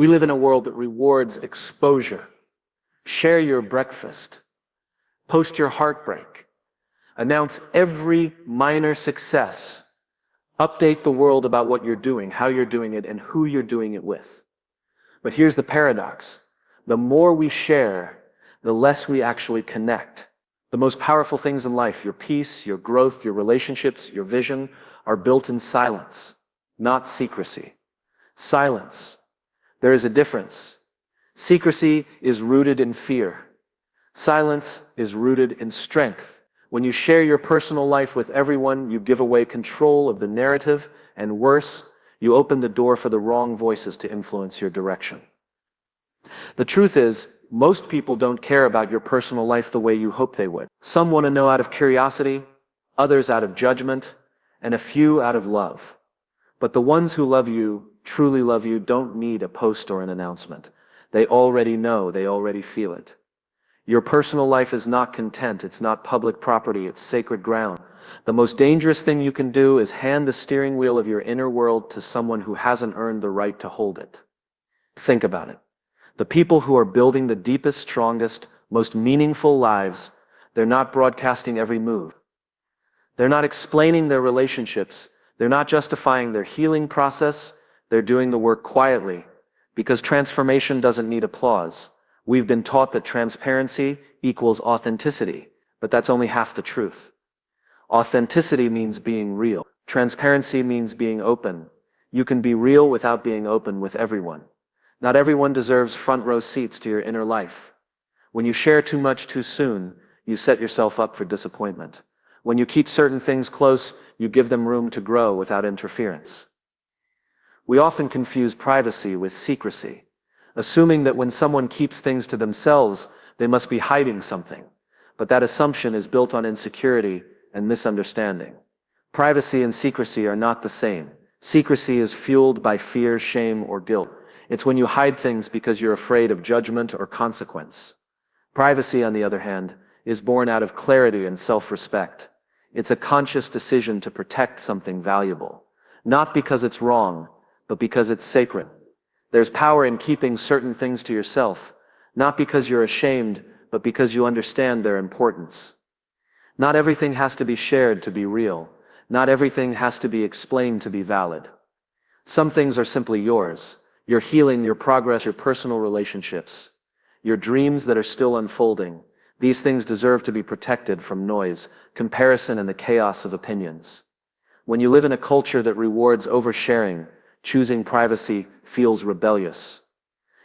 We live in a world that rewards exposure. Share your breakfast. Post your heartbreak. Announce every minor success. Update the world about what you're doing, how you're doing it, and who you're doing it with. But here's the paradox. The more we share, the less we actually connect. The most powerful things in life, your peace, your growth, your relationships, your vision, are built in silence, not secrecy. Silence. There is a difference. Secrecy is rooted in fear. Silence is rooted in strength. When you share your personal life with everyone, you give away control of the narrative, and worse, you open the door for the wrong voices to influence your direction. The truth is, most people don't care about your personal life the way you hope they would. Some want to know out of curiosity, others out of judgment, and a few out of love. But the ones who love you, truly love you, don't need a post or an announcement. They already know, they already feel it. Your personal life is not content, it's not public property, it's sacred ground. The most dangerous thing you can do is hand the steering wheel of your inner world to someone who hasn't earned the right to hold it. Think about it. The people who are building the deepest, strongest, most meaningful lives, they're not broadcasting every move. They're not explaining their relationships. They're not justifying their healing process. They're doing the work quietly, because transformation doesn't need applause. We've been taught that transparency equals authenticity, but that's only half the truth. Authenticity means being real. Transparency means being open. You can be real without being open with everyone. Not everyone deserves front row seats to your inner life. When you share too much too soon, you set yourself up for disappointment. When you keep certain things close, you give them room to grow without interference. We often confuse privacy with secrecy, assuming that when someone keeps things to themselves, they must be hiding something. But that assumption is built on insecurity and misunderstanding. Privacy and secrecy are not the same. Secrecy is fueled by fear, shame, or guilt. It's when you hide things because you're afraid of judgment or consequence. Privacy, on the other hand, is born out of clarity and self-respect. It's a conscious decision to protect something valuable, not because it's wrong, but because it's sacred. There's power in keeping certain things to yourself, not because you're ashamed, but because you understand their importance. Not everything has to be shared to be real. Not everything has to be explained to be valid. Some things are simply yours. Your healing, your progress, your personal relationships, your dreams that are still unfolding. These things deserve to be protected from noise, comparison, and the chaos of opinions. When you live in a culture that rewards oversharing, choosing privacy feels rebellious.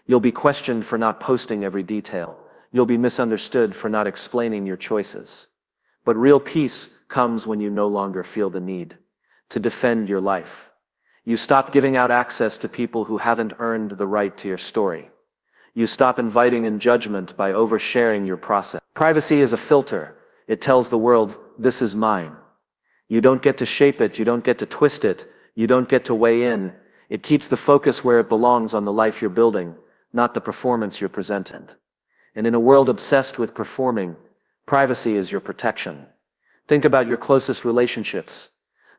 You'll be questioned for not posting every detail. You'll be misunderstood for not explaining your choices. But real peace comes when you no longer feel the need to defend your life. You stop giving out access to people who haven't earned the right to your story. You stop inviting in judgment by oversharing your process. Privacy is a filter. It tells the world, this is mine. You don't get to shape it, you don't get to twist it, you don't get to weigh in. It keeps the focus where it belongs, on the life you're building, not the performance you're presenting. And in a world obsessed with performing, privacy is your protection. Think about your closest relationships.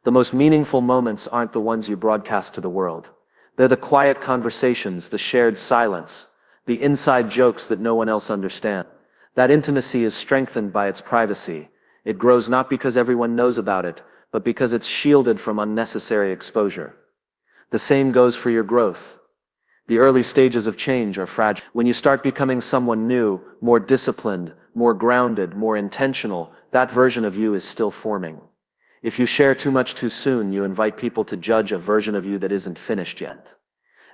The most meaningful moments aren't the ones you broadcast to the world. They're the quiet conversations, the shared silence, the inside jokes that no one else understands. That intimacy is strengthened by its privacy. It grows not because everyone knows about it, but because it's shielded from unnecessary exposure. The same goes for your growth. The early stages of change are fragile. When you start becoming someone new, more disciplined, more grounded, more intentional, that version of you is still forming. If you share too much too soon, you invite people to judge a version of you that isn't finished yet.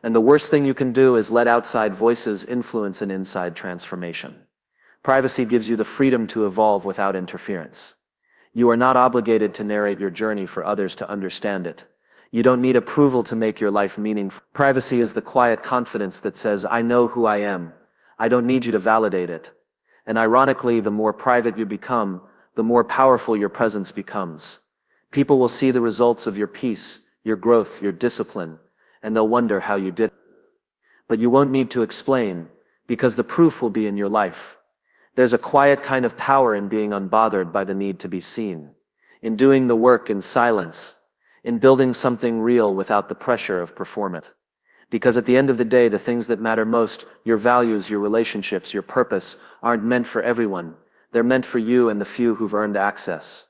And the worst thing you can do is let outside voices influence an inside transformation. Privacy gives you the freedom to evolve without interference. You are not obligated to narrate your journey for others to understand it. You don't need approval to make your life meaningful. Privacy is the quiet confidence that says, I know who I am. I don't need you to validate it. And ironically, the more private you become, the more powerful your presence becomes. People will see the results of your peace, your growth, your discipline, and they'll wonder how you did it. But you won't need to explain, because the proof will be in your life. There's a quiet kind of power in being unbothered by the need to be seen, in doing the work in silence, in building something real without the pressure of performance. Because at the end of the day, the things that matter most, your values, your relationships, your purpose, aren't meant for everyone. They're meant for you and the few who've earned access.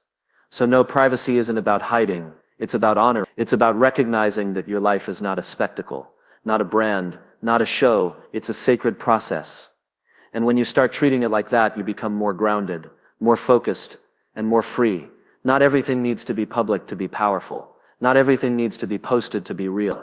So no, privacy isn't about hiding. It's about honor. It's about recognizing that your life is not a spectacle, not a brand, not a show. It's a sacred process. And when you start treating it like that, you become more grounded, more focused, and more free. Not everything needs to be public to be powerful. Not everything needs to be posted to be real.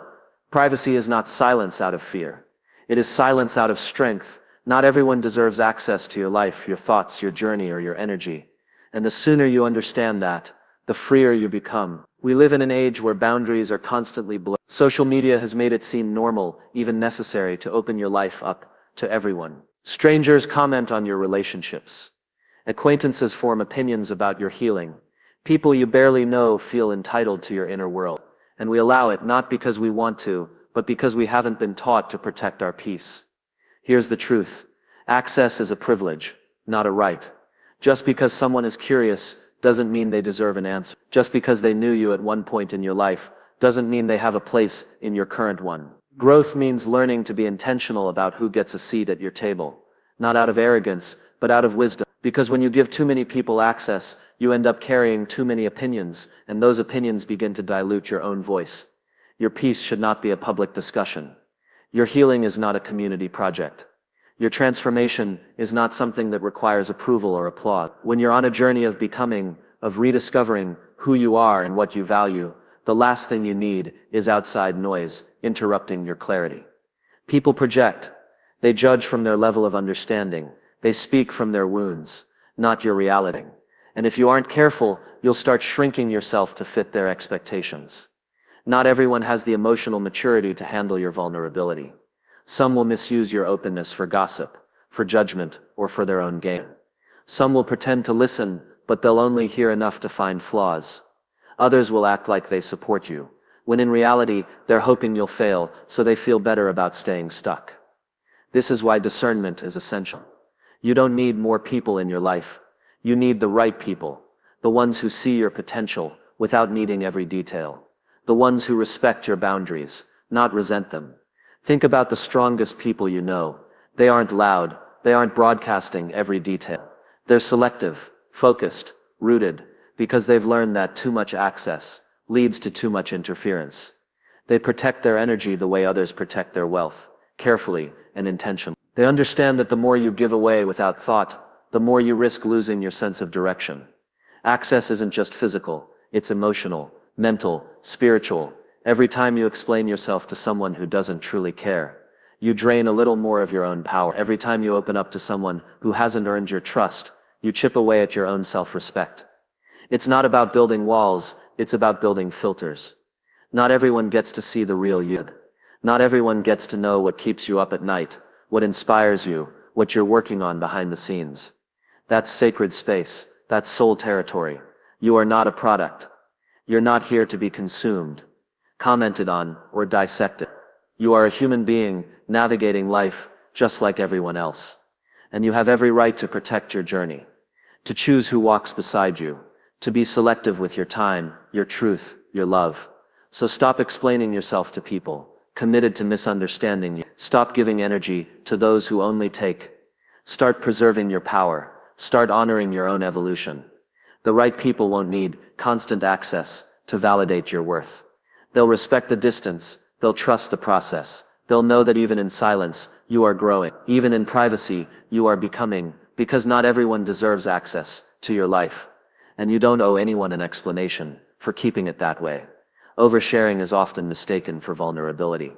Privacy is not silence out of fear. It is silence out of strength. Not everyone deserves access to your life, your thoughts, your journey, or your energy. And the sooner you understand that, the freer you become. We live in an age where boundaries are constantly blurred. Social media has made it seem normal, even necessary, to open your life up to everyone. Strangers comment on your relationships. Acquaintances form opinions about your healing. People you barely know feel entitled to your inner world. And we allow it not because we want to, but because we haven't been taught to protect our peace. Here's the truth. Access is a privilege, not a right. Just because someone is curious doesn't mean they deserve an answer. Just because they knew you at one point in your life doesn't mean they have a place in your current one. Growth means learning to be intentional about who gets a seat at your table. Not out of arrogance, but out of wisdom. Because when you give too many people access, you end up carrying too many opinions, and those opinions begin to dilute your own voice. Your peace should not be a public discussion. Your healing is not a community project. Your transformation is not something that requires approval or applause. When you're on a journey of becoming, of rediscovering who you are and what you value, the last thing you need is outside noise interrupting your clarity. People project. They judge from their level of understanding. They speak from their wounds, not your reality. And if you aren't careful, you'll start shrinking yourself to fit their expectations. Not everyone has the emotional maturity to handle your vulnerability. Some will misuse your openness for gossip, for judgment, or for their own gain. Some will pretend to listen, but they'll only hear enough to find flaws. Others will act like they support you, when in reality, they're hoping you'll fail, so they feel better about staying stuck. This is why discernment is essential. You don't need more people in your life. You need the right people, the ones who see your potential without needing every detail, the ones who respect your boundaries, not resent them. Think about the strongest people you know. They aren't loud. They aren't broadcasting every detail. They're selective, focused, rooted, because they've learned that too much access leads to too much interference. They protect their energy the way others protect their wealth, carefully and intentionally. They understand that the more you give away without thought, the more you risk losing your sense of direction. Access isn't just physical, it's emotional, mental, spiritual. Every time you explain yourself to someone who doesn't truly care, you drain a little more of your own power. Every time you open up to someone who hasn't earned your trust, you chip away at your own self-respect. It's not about building walls, it's about building filters. Not everyone gets to see the real you. Not everyone gets to know what keeps you up at night, what inspires you, what you're working on behind the scenes. That's sacred space. That's soul territory. You are not a product. You're not here to be consumed, commented on, or dissected. You are a human being navigating life just like everyone else. And you have every right to protect your journey, to choose who walks beside you, to be selective with your time, your truth, your love. So stop explaining yourself to people committed to misunderstanding you. Stop giving energy to those who only take. Start preserving your power. Start honoring your own evolution. The right people won't need constant access to validate your worth. They'll respect the distance. They'll trust the process. They'll know that even in silence, you are growing. Even in privacy, you are becoming, because not everyone deserves access to your life. And you don't owe anyone an explanation for keeping it that way. Oversharing is often mistaken for vulnerability.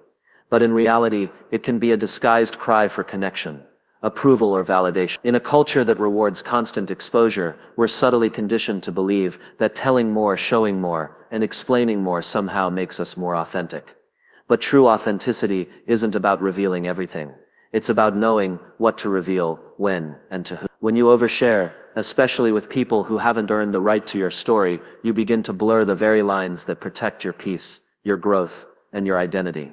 But in reality, it can be a disguised cry for connection, approval, or validation. In a culture that rewards constant exposure, we're subtly conditioned to believe that telling more, showing more, and explaining more somehow makes us more authentic. But true authenticity isn't about revealing everything. It's about knowing what to reveal, when, and to whom. When you overshare, especially with people who haven't earned the right to your story, you begin to blur the very lines that protect your peace, your growth, and your identity.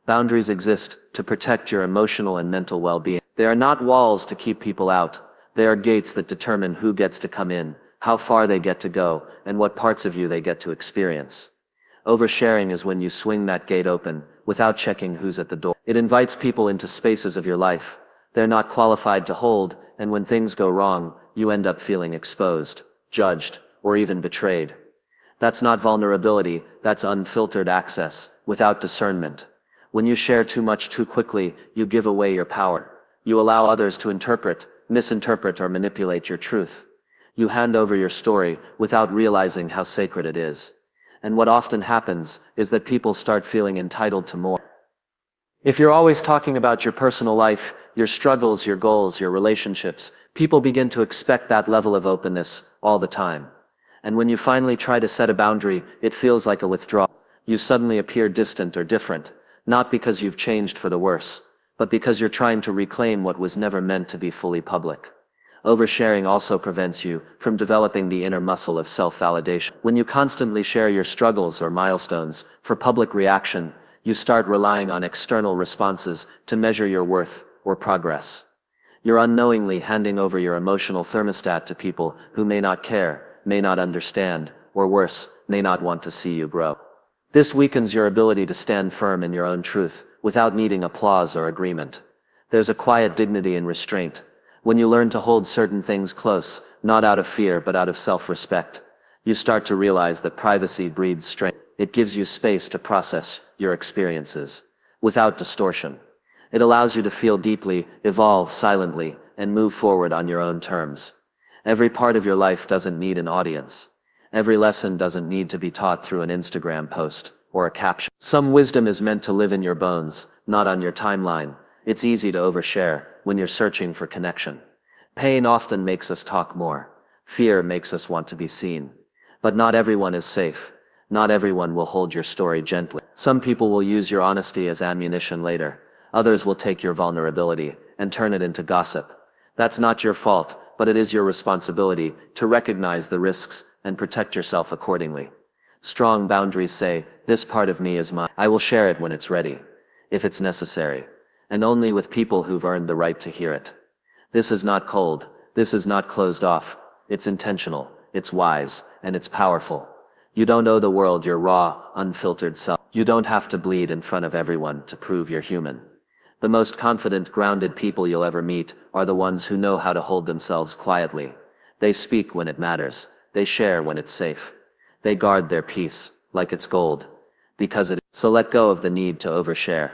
Boundaries exist to protect your emotional and mental well-being. They are not walls to keep people out. They are gates that determine who gets to come in, how far they get to go, and what parts of you they get to experience. Oversharing is when you swing that gate open, without checking who's at the door. It invites people into spaces of your life they're not qualified to hold, and when things go wrong, you end up feeling exposed, judged, or even betrayed. That's not vulnerability, that's unfiltered access, without discernment. When you share too much too quickly, you give away your power. You allow others to interpret, misinterpret, or manipulate your truth. You hand over your story without realizing how sacred it is. And what often happens is that people start feeling entitled to more. If you're always talking about your personal life, your struggles, your goals, your relationships, people begin to expect that level of openness all the time. And when you finally try to set a boundary, it feels like a withdrawal. You suddenly appear distant or different, not because you've changed for the worse, but because you're trying to reclaim what was never meant to be fully public. Oversharing also prevents you from developing the inner muscle of self-validation. When you constantly share your struggles or milestones for public reaction, you start relying on external responses to measure your worth or progress. You're unknowingly handing over your emotional thermostat to people who may not care, may not understand, or worse, may not want to see you grow. This weakens your ability to stand firm in your own truth without needing applause or agreement. There's a quiet dignity in restraint. When you learn to hold certain things close, not out of fear but out of self-respect, you start to realize that privacy breeds strength. It gives you space to process your experiences without distortion. It allows you to feel deeply, evolve silently, and move forward on your own terms. Every part of your life doesn't need an audience. Every lesson doesn't need to be taught through an Instagram post or a caption. Some wisdom is meant to live in your bones, not on your timeline. It's easy to overshare when you're searching for connection. Pain often makes us talk more. Fear makes us want to be seen. But not everyone is safe. Not everyone will hold your story gently. Some people will use your honesty as ammunition later. Others will take your vulnerability and turn it into gossip. That's not your fault, but it is your responsibility to recognize the risks and protect yourself accordingly. Strong boundaries say, this part of me is mine. I will share it when it's ready, if it's necessary, and only with people who've earned the right to hear it. This is not cold. This is not closed off. It's intentional, it's wise, and it's powerful. You don't owe the world your raw, unfiltered self. You don't have to bleed in front of everyone to prove you're human. The most confident, grounded people you'll ever meet are the ones who know how to hold themselves quietly. They speak when it matters. They share when it's safe. They guard their peace, like it's gold, because it is. So let go of the need to overshare.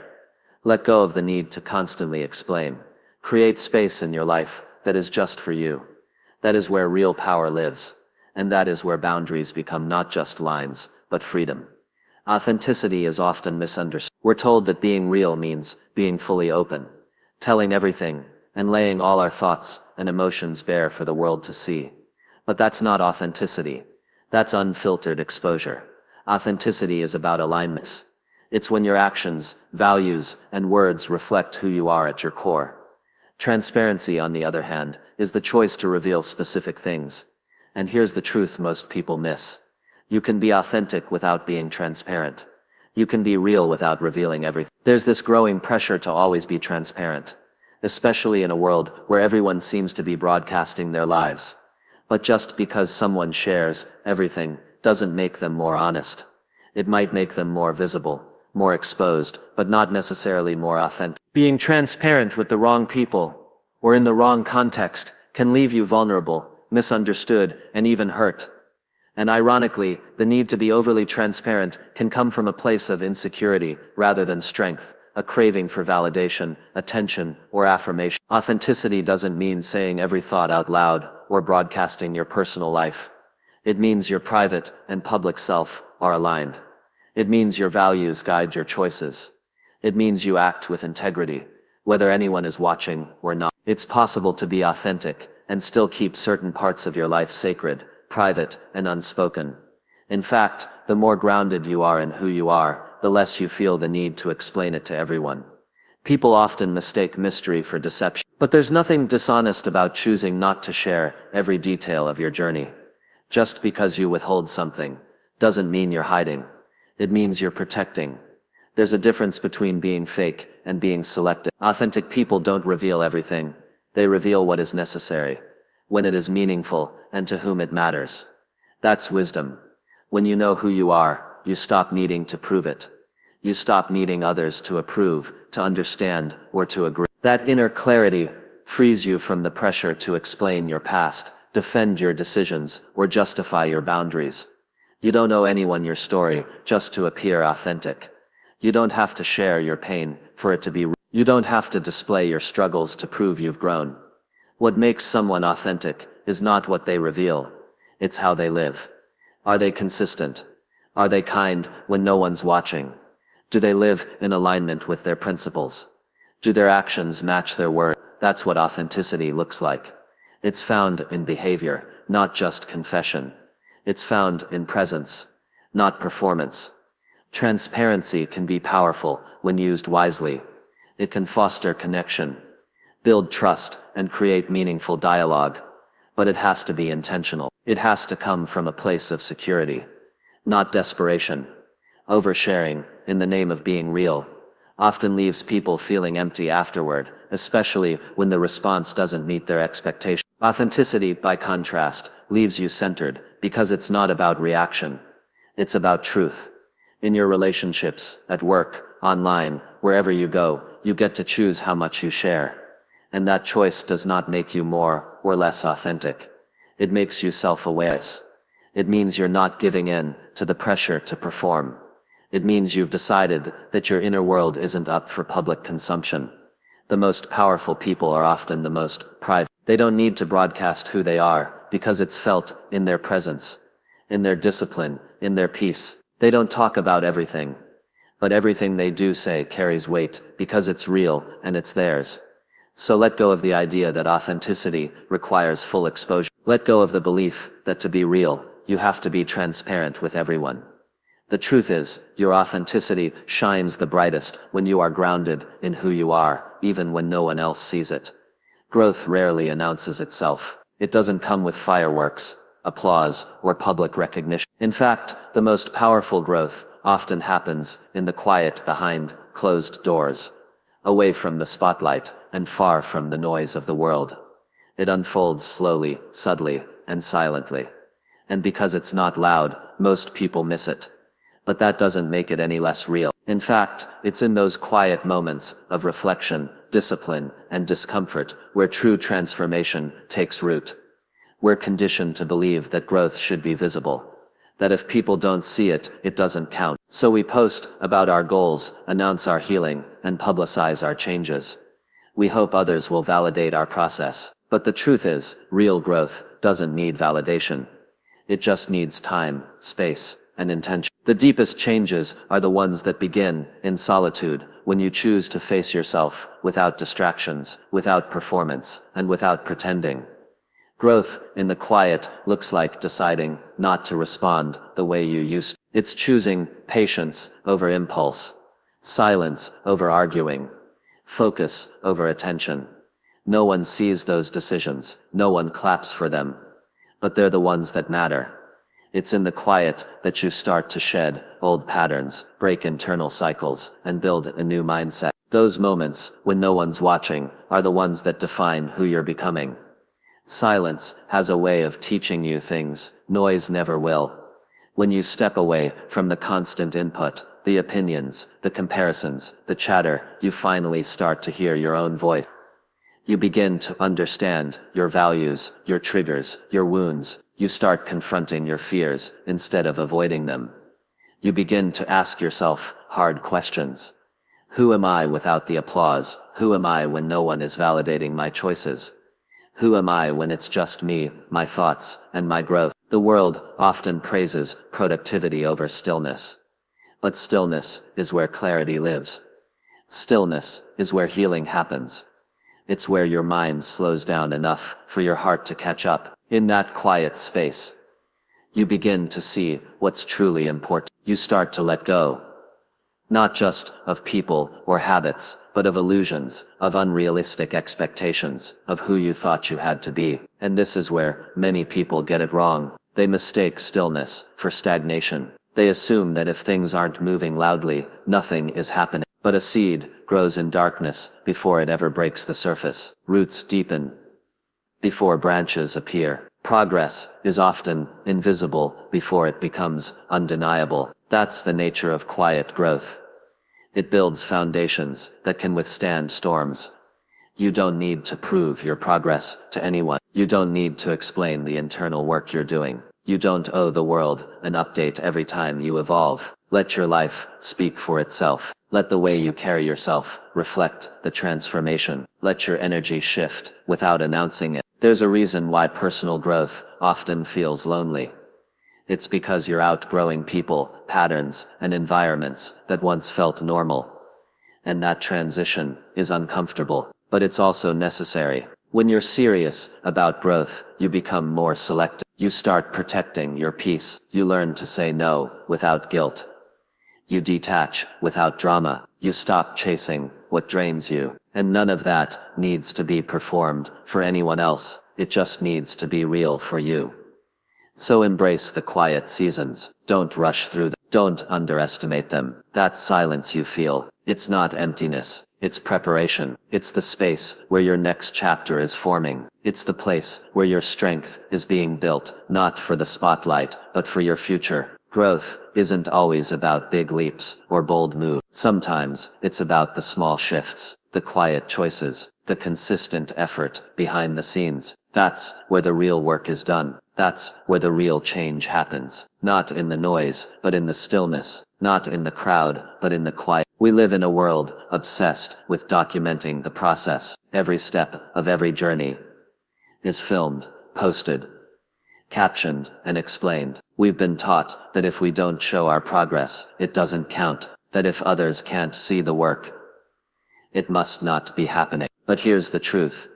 Let go of the need to constantly explain. Create space in your life that is just for you. That is where real power lives. And that is where boundaries become not just lines, but freedom. Authenticity is often misunderstood. We're told that being real means being fully open, telling everything, and laying all our thoughts and emotions bare for the world to see. But that's not authenticity. That's unfiltered exposure. Authenticity is about alignment. It's when your actions, values, and words reflect who you are at your core. Transparency, on the other hand, is the choice to reveal specific things. And here's the truth most people miss. You can be authentic without being transparent. You can be real without revealing everything. There's this growing pressure to always be transparent, especially in a world where everyone seems to be broadcasting their lives. But just because someone shares everything doesn't make them more honest. It might make them more visible, more exposed, but not necessarily more authentic. Being transparent with the wrong people, or in the wrong context, can leave you vulnerable, misunderstood, and even hurt. And ironically, the need to be overly transparent can come from a place of insecurity rather than strength, a craving for validation, attention, or affirmation. Authenticity doesn't mean saying every thought out loud or broadcasting your personal life. It means your private and public self are aligned. It means your values guide your choices. It means you act with integrity, whether anyone is watching or not. It's possible to be authentic and still keep certain parts of your life sacred, private, and unspoken. In fact, the more grounded you are in who you are, the less you feel the need to explain it to everyone. People often mistake mystery for deception. But there's nothing dishonest about choosing not to share every detail of your journey. Just because you withhold something doesn't mean you're hiding. It means you're protecting. There's a difference between being fake and being selective. Authentic people don't reveal everything. They reveal what is necessary, when it is meaningful, and to whom it matters. That's wisdom. When you know who you are, you stop needing to prove it. You stop needing others to approve, to understand, or to agree. That inner clarity frees you from the pressure to explain your past, defend your decisions, or justify your boundaries. You don't owe anyone your story just to appear authentic. You don't have to share your pain for it to be real. You don't have to display your struggles to prove you've grown. What makes someone authentic is not what they reveal, it's how they live. Are they consistent? Are they kind when no one's watching? Do they live in alignment with their principles? Do their actions match their words? That's what authenticity looks like. It's found in behavior, not just confession. It's found in presence, not performance. Transparency can be powerful when used wisely. It can foster connection, build trust, and create meaningful dialogue. But it has to be intentional. It has to come from a place of security, not desperation. Oversharing, in the name of being real, often leaves people feeling empty afterward, especially when the response doesn't meet their expectations. Authenticity, by contrast, leaves you centered, because it's not about reaction. It's about truth. In your relationships, at work, online, wherever you go, you get to choose how much you share. And that choice does not make you more or less authentic. It makes you self-aware. It means you're not giving in to the pressure to perform. It means you've decided that your inner world isn't up for public consumption. The most powerful people are often the most private. They don't need to broadcast who they are, because it's felt in their presence, in their discipline, in their peace. They don't talk about everything, but everything they do say carries weight, because it's real and it's theirs. So let go of the idea that authenticity requires full exposure. Let go of the belief that to be real, you have to be transparent with everyone. The truth is, your authenticity shines the brightest when you are grounded in who you are, even when no one else sees it. Growth rarely announces itself. It doesn't come with fireworks, applause, or public recognition. In fact, the most powerful growth often happens in the quiet behind closed doors, away from the spotlight and far from the noise of the world. It unfolds slowly, subtly, and silently. And because it's not loud, most people miss it. But that doesn't make it any less real. In fact, it's in those quiet moments of reflection, discipline, and discomfort where true transformation takes root. We're conditioned to believe that growth should be visible, that if people don't see it, it doesn't count. So we post about our goals, announce our healing, and publicize our changes. We hope others will validate our process. But the truth is, real growth doesn't need validation. It just needs time, space, and intention. The deepest changes are the ones that begin in solitude, when you choose to face yourself without distractions, without performance, and without pretending. Growth in the quiet looks like deciding not to respond the way you used to. It's choosing patience over impulse, silence over arguing, focus over attention. No one sees those decisions, no one claps for them, but they're the ones that matter. It's in the quiet that you start to shed old patterns, break internal cycles, and build a new mindset. Those moments, when no one's watching, are the ones that define who you're becoming. Silence has a way of teaching you things noise never will. When you step away from the constant input, the opinions, the comparisons, the chatter, you finally start to hear your own voice. You begin to understand your values, your triggers, your wounds. You start confronting your fears instead of avoiding them. You begin to ask yourself hard questions. Who am I without the applause? Who am I when no one is validating my choices? Who am I when it's just me, my thoughts, and my growth? The world often praises productivity over stillness. But stillness is where clarity lives. Stillness is where healing happens. It's where your mind slows down enough for your heart to catch up. In that quiet space, you begin to see what's truly important. You start to let go, not just of people or habits, but of illusions, of unrealistic expectations, of who you thought you had to be. And this is where many people get it wrong. They mistake stillness for stagnation. They assume that if things aren't moving loudly, nothing is happening. But a seed grows in darkness before it ever breaks the surface. Roots deepen before branches appear. Progress is often invisible before it becomes undeniable. That's the nature of quiet growth. It builds foundations that can withstand storms. You don't need to prove your progress to anyone. You don't need to explain the internal work you're doing. You don't owe the world an update every time you evolve. Let your life speak for itself. Let the way you carry yourself reflect the transformation. Let your energy shift without announcing it. There's a reason why personal growth often feels lonely. It's because you're outgrowing people, patterns, and environments that once felt normal. And that transition is uncomfortable, but it's also necessary. When you're serious about growth, you become more selective. You start protecting your peace. You learn to say no without guilt. You detach without drama. You stop chasing what drains you. And none of that needs to be performed for anyone else. It just needs to be real for you. So embrace the quiet seasons. Don't rush through them. Don't underestimate them. That silence you feel, it's not emptiness. It's preparation. It's the space where your next chapter is forming. It's the place where your strength is being built, not for the spotlight, but for your future. Growth isn't always about big leaps or bold moves. Sometimes it's about the small shifts, the quiet choices, the consistent effort behind the scenes. That's where the real work is done. That's where the real change happens. Not in the noise, but in the stillness. Not in the crowd, but in the quiet. We live in a world obsessed with documenting the process. Every step of every journey is filmed, posted, captioned, and explained. We've been taught that if we don't show our progress, it doesn't count. That if others can't see the work, it must not be happening. But here's the truth.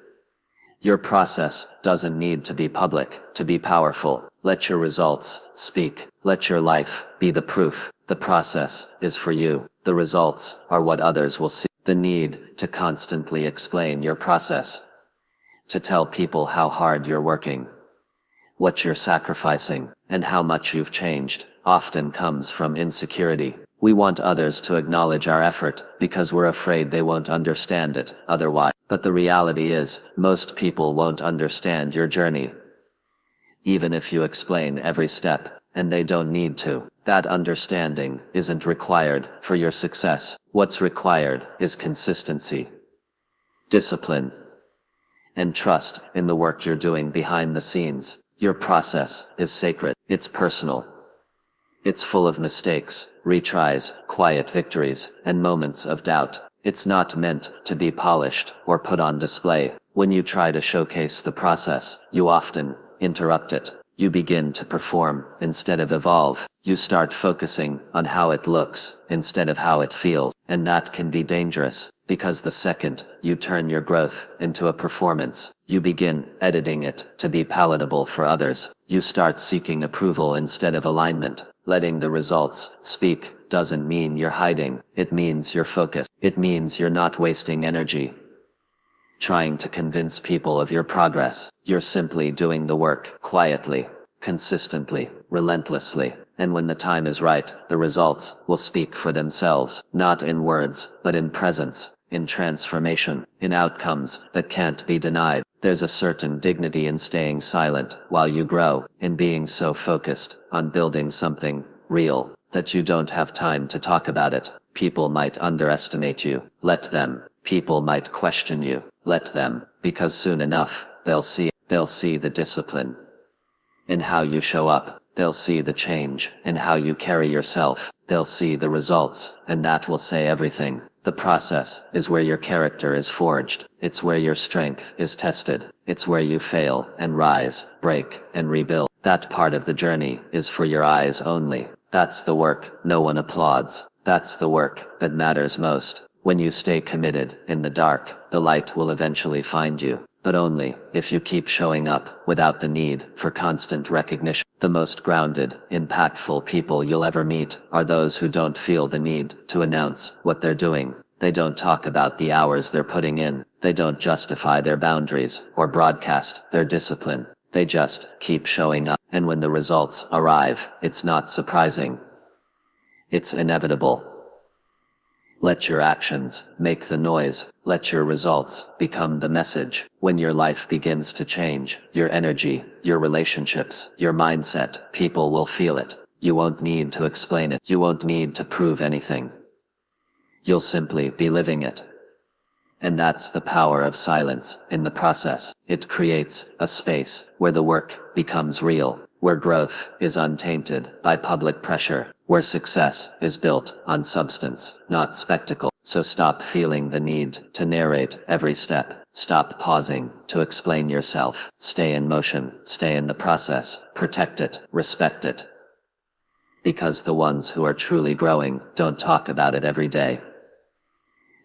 Your process doesn't need to be public to be powerful. Let your results speak. Let your life be the proof. The process is for you. The results are what others will see. The need to constantly explain your process, to tell people how hard you're working, what you're sacrificing, and how much you've changed, often comes from insecurity. We want others to acknowledge our effort because we're afraid they won't understand it otherwise. But the reality is, most people won't understand your journey, even if you explain every step, and they don't need to. That understanding isn't required for your success. What's required is consistency, discipline, and trust in the work you're doing behind the scenes. Your process is sacred. It's personal. It's full of mistakes, retries, quiet victories, and moments of doubt. It's not meant to be polished or put on display. When you try to showcase the process, you often interrupt it. You begin to perform instead of evolve. You start focusing on how it looks instead of how it feels. And that can be dangerous, because the second you turn your growth into a performance, you begin editing it to be palatable for others. You start seeking approval instead of alignment. Letting the results speak doesn't mean you're hiding. It means you're focused. It means you're not wasting energy trying to convince people of your progress. You're simply doing the work quietly, consistently, relentlessly. And when the time is right, the results will speak for themselves, not in words, but in presence, in transformation, in outcomes that can't be denied. There's a certain dignity in staying silent while you grow, in being so focused on building something real that you don't have time to talk about it. People might underestimate you. Let them. People might question you. Let them, because soon enough, they'll see the discipline in how you show up. They'll see the change in how you carry yourself. They'll see the results, and that will say everything. The process is where your character is forged. It's where your strength is tested. It's where you fail and rise, break and rebuild. That part of the journey is for your eyes only. That's the work no one applauds. That's the work that matters most. When you stay committed in the dark, the light will eventually find you. But only if you keep showing up without the need for constant recognition. The most grounded, impactful people you'll ever meet are those who don't feel the need to announce what they're doing. They don't talk about the hours they're putting in. They don't justify their boundaries or broadcast their discipline. They just keep showing up. And when the results arrive, it's not surprising. It's inevitable. Let your actions make the noise. Let your results become the message. When your life begins to change, your energy, your relationships, your mindset, people will feel it. You won't need to explain it. You won't need to prove anything. You'll simply be living it. And that's the power of silence in the process. It creates a space where the work becomes real, where growth is untainted by public pressure, where success is built on substance, not spectacle. So stop feeling the need to narrate every step. Stop pausing to explain yourself. Stay in motion, stay in the process, protect it, respect it. Because the ones who are truly growing don't talk about it every day.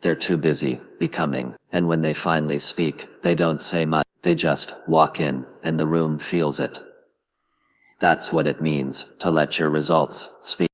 They're too busy becoming, and when they finally speak, they don't say much. They just walk in, and the room feels it. That's what it means to let your results speak.